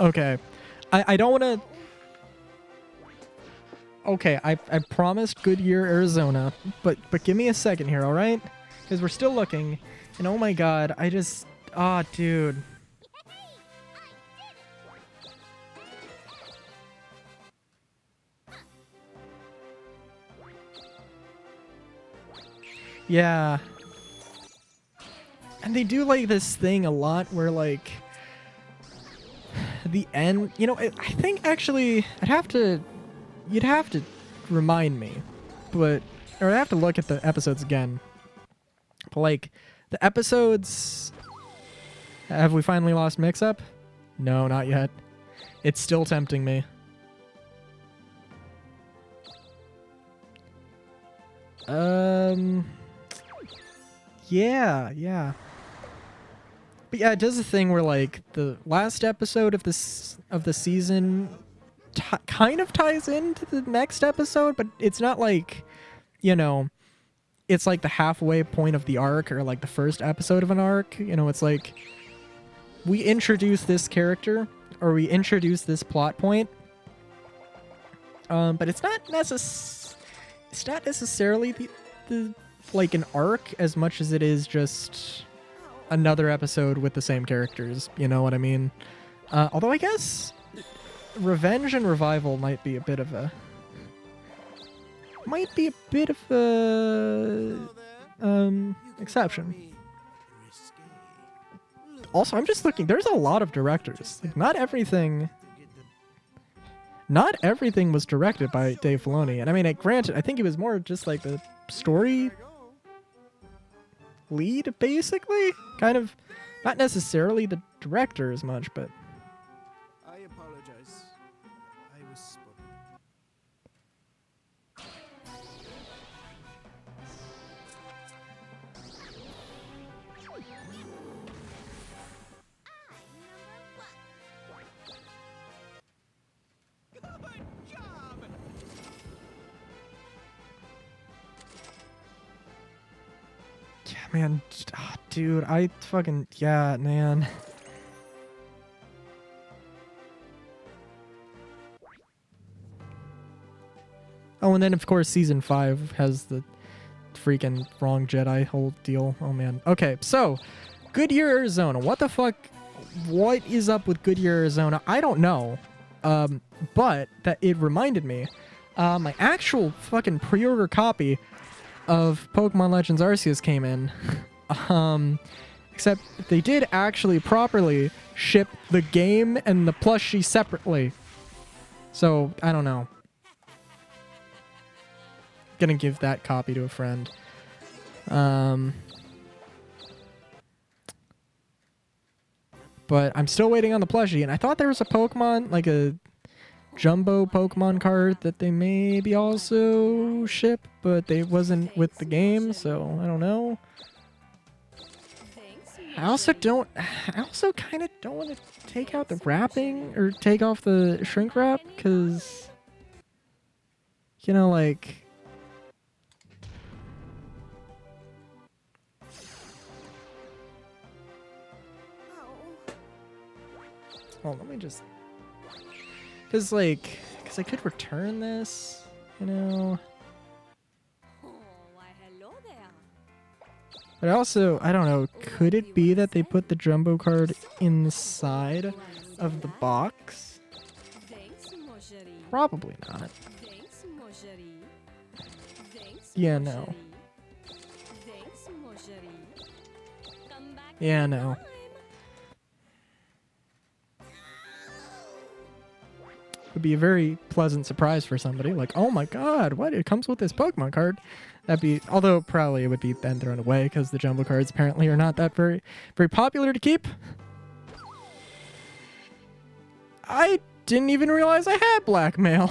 Okay. I don't want to... Okay, I promised Goodyear, Arizona, but give me a second here, all right? Because we're still looking, and oh my god, I just... Ah, dude. Yeah. And they do, like, this thing a lot where, like... The end... You know, I think, actually, you'd have to remind me, but... Or I'd have to look at the episodes again. But, like, the episodes... Have we finally lost Mix-Up? No, not yet. It's still tempting me. Yeah. But yeah, it does a thing where, like, the last episode of the season kind of ties into the next episode, but it's not like, you know, it's like the halfway point of the arc or like the first episode of an arc. You know, it's like we introduce this character or we introduce this plot point, but it's not necessarily the like an arc as much as it is just another episode with the same characters. You know what I mean? Although I guess Revenge and Revival might be a bit of a exception. Also, I'm just looking. There's a lot of directors. Like, not everything was directed by Dave Filoni. And I mean, granted, I think he was more just like the story lead, basically. Kind of, not necessarily the director as much, but... I apologize. I was spoken. Good job! Yeah, man. Dude, I fucking... Yeah, man. Oh, and then, of course, Season 5 has the freaking wrong Jedi whole deal. Oh, man. Okay, so, Goodyear, Arizona. What the fuck? What is up with Goodyear, Arizona? I don't know. But that it reminded me, my actual fucking pre-order copy of Pokemon Legends Arceus came in. Except they did actually properly ship the game and the plushie separately. So, I don't know. Gonna give that copy to a friend. But I'm still waiting on the plushie, and I thought there was a Pokemon, like a jumbo Pokemon card that they maybe also ship, but they wasn't with the game, so I don't know. I also kind of don't want to take out the wrapping or take off the shrink wrap, because, you know, like... Well, let me just... Because I could return this, you know? But also, I don't know, could it be that they put the jumbo card inside of the box? Probably not. Yeah, no. Yeah, no. Would be a very pleasant surprise for somebody. Like, oh my god, what? It comes with this Pokemon card. That'd be... Although, probably it would be then thrown away, because the jumbo cards apparently are not that very popular to keep. I didn't even realize I had blackmail.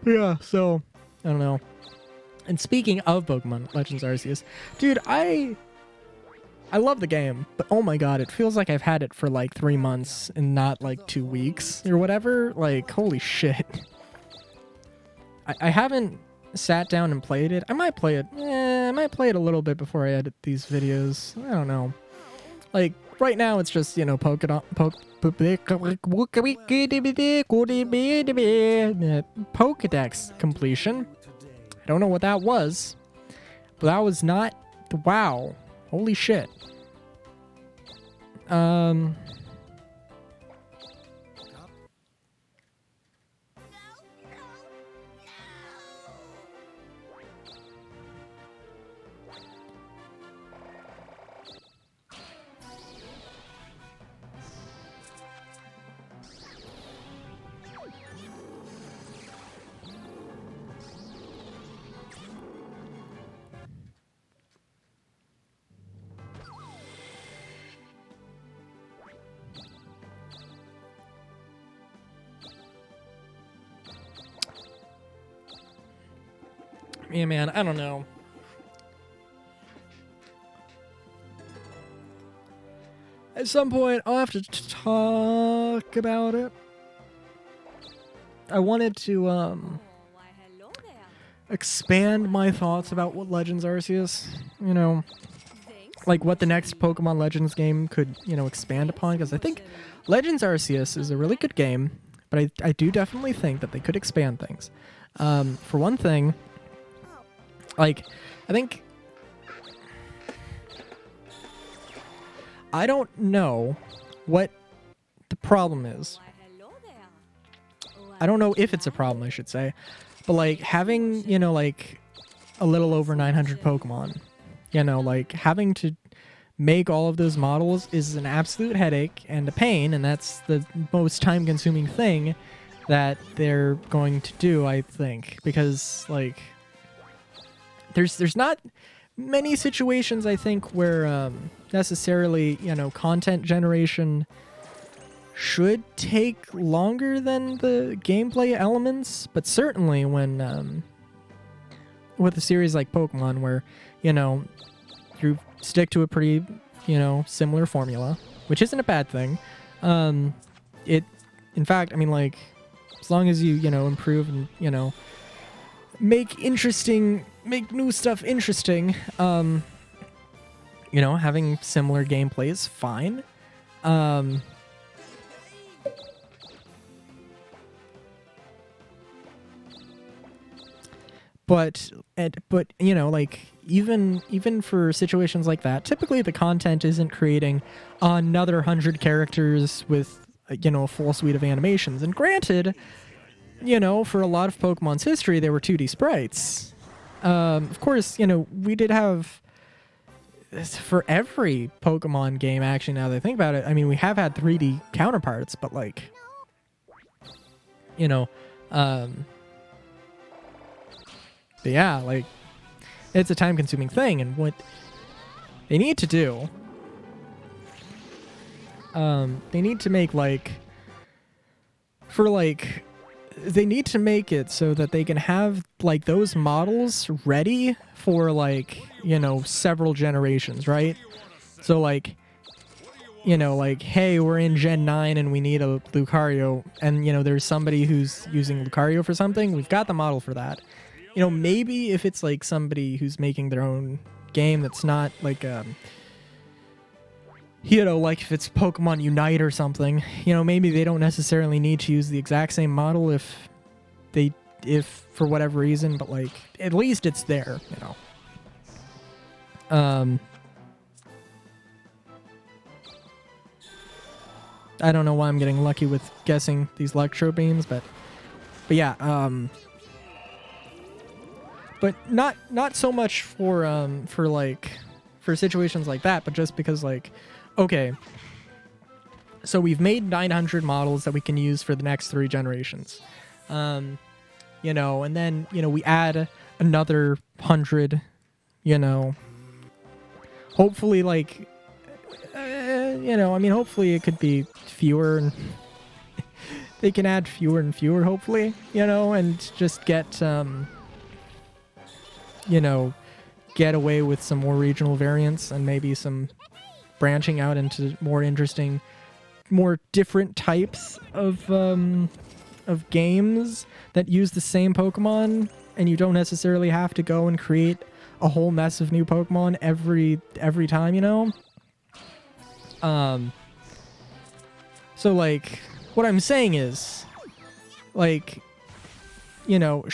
Yeah, so, I don't know. And speaking of Pokemon Legends Arceus, dude, I I love the game, but oh my god, it feels like I've had it for like 3 months and not like 2 weeks or whatever. Like, holy shit. I haven't sat down and played it. I might play it. I might play it a little bit before I edit these videos. I don't know. Like, right now it's just, you know, Pokedex completion. I don't know what that was, but that was not... Wow. Holy shit. Yeah, man, I don't know. At some point, I'll have to talk about it. I wanted to, expand my thoughts about what Legends Arceus, you know, like what the next Pokemon Legends game could, you know, expand upon, because I think Legends Arceus is a really good game, but I do definitely think that they could expand things. For one thing, like, I think... I don't know what the problem is. I don't know if it's a problem, I should say. But, like, having, you know, like, a little over 900 Pokemon, you know, like, having to make all of those models is an absolute headache and a pain, and that's the most time-consuming thing that they're going to do, I think. Because, like... There's not many situations, I think, where necessarily, you know, content generation should take longer than the gameplay elements, but certainly when with a series like Pokemon, where, you know, you stick to a pretty, you know, similar formula, which isn't a bad thing. In fact, I mean, like, as long as you know, improve and, you know, make new stuff interesting, you know, having similar gameplay is fine. But you know, like, even for situations like that, typically the content isn't creating another 100 characters with, you know, a full suite of animations. And granted, you know, for a lot of Pokemon's history, they were 2D sprites. Of course, you know, we did have, for every Pokemon game, actually, now that I think about it, I mean, we have had 3D counterparts, but, like, you know, but yeah, like, it's a time-consuming thing, and what they need to do, they need to make, like, they need to make it so that they can have, like, those models ready for, like, you know, several generations, right? So, like, you know, like, hey, we're in Gen 9 and we need a Lucario, and, you know, there's somebody who's using Lucario for something, we've got the model for that. You know, maybe if it's, like, somebody who's making their own game that's not, like, you know, like if it's Pokemon Unite or something, you know, maybe they don't necessarily need to use the exact same model if for whatever reason, but, like, at least it's there, you know. I don't know why I'm getting lucky with guessing these electro beams, but yeah, but not so much for situations like that, but just because, like, okay, so we've made 900 models that we can use for the next 3 generations. You know, and then, you know, we add another 100, you know, hopefully, like, you know, I mean, hopefully it could be fewer, and they can add fewer and fewer, hopefully, you know, and just get, you know, get away with some more regional variants and maybe some branching out into more interesting, more different types of games that use the same Pokemon, and you don't necessarily have to go and create a whole mess of new Pokemon every time, you know? So like what I'm saying is like, you know,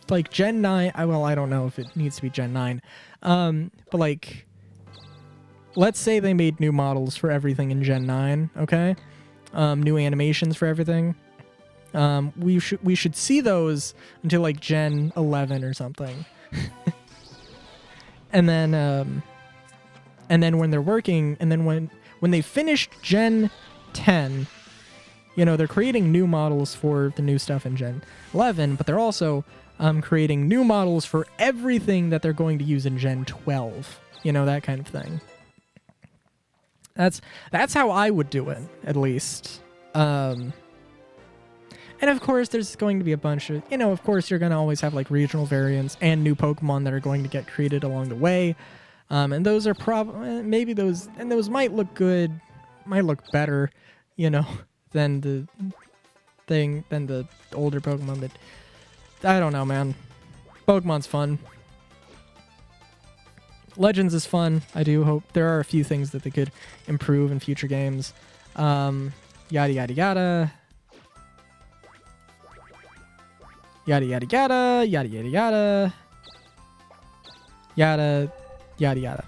like Gen 9, I don't know if it needs to be Gen 9. But like let's say they made new models for everything in Gen 9, okay? New animations for everything. We should see those until like Gen 11 or something. And then when they're working, and then when they finished Gen 10, you know, they're creating new models for the new stuff in Gen 11, but they're also creating new models for everything that they're going to use in Gen 12. You know, that kind of thing. That's how I would do it, at least. And of course, there's going to be a bunch of, you know, of course, you're going to always have like regional variants and new Pokemon that are going to get created along the way. And those are maybe those might look good, might look better, you know, than the older Pokemon. But I don't know, man. Pokemon's fun. Legends is fun. I do hope there are a few things that they could improve in future games. Yada yada yada. Yada yada yada. Yada yada yada. Yada yada yada.